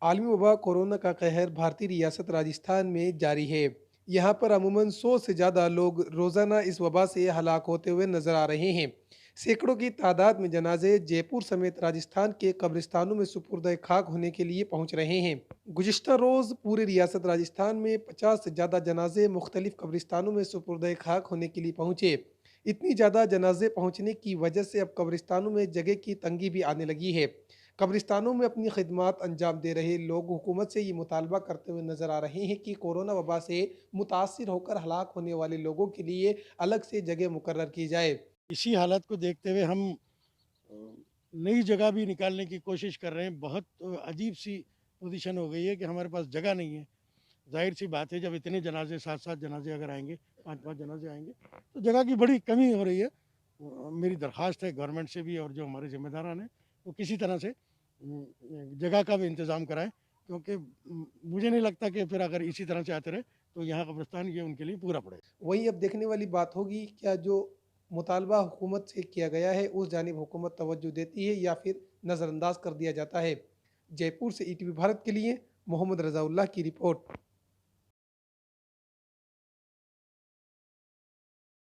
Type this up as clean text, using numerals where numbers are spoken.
आलमी वबा कोरोना का कहर भारतीय रियासत राजस्थान में जारी है। यहाँ पर अमूमन 100 से ज़्यादा लोग रोज़ाना इस वबा से हलाक होते हुए नजर आ रहे हैं। सैकड़ों की तादाद में जनाजे जयपुर समेत राजस्थान के कब्रिस्तानों में सुपुर्द खाक होने के लिए पहुँच रहे हैं। गुज़िश्ता रोज़ पूरी रियासत राजस्थान में 50 से ज़्यादा जनाजे मुख्तलिफ कब्रिस्तानों में सुपुर्द खाक होने के लिए पहुँचे। इतनी ज़्यादा जनाजे पहुँचने की वजह से अब कब्रिस्तानों में जगह की तंगी भी आने लगी है। कब्रिस्तानों में अपनी खिदमात अंजाम दे रहे लोग हुकूमत से ये मुतालबा करते हुए नजर आ रहे हैं कि कोरोना वबा से मुतासर होकर हलाक होने वाले लोगों के लिए अलग से जगह मुकर्रर की जाए। इसी हालत को देखते हुए हम अ, नई जगह भी निकालने की कोशिश कर रहे हैं। बहुत अजीब-सी पोज़ीशन हो गई है कि हमारे पास जगह नहीं है। ज़ाहिर-सी बात है जब इतने जनाज़े 7-7 जनाज़े अगर आएँगे, 5-5 जनाज़े आएँगे, तो जगह की बड़ी कमी हो रही है। मेरी दरख़्वास्त है गवर्नमेंट से भी और जो हमारे ज़िम्मेदारान हैं, वो किसी तरह से जगह का भी इंतज़ाम कराएँ क्योंकि मुझे नहीं लगता कि फिर अगर इसी तरह से आते रहे, तो यहाँ कब्रिस्तान ये उनके लिए पूरा पड़ेगा। वहीं अब देखने वाली बात होगी क्या जो मुतालबा हुकूमत से किया गया है उस जानिब हुकूमत तवज्जो देती है या फिर नज़रअंदाज कर दिया जाता है। जयपुर से ईटीवी भारत के लिए मोहम्मद रज़ाउल्लाह की रिपोर्ट।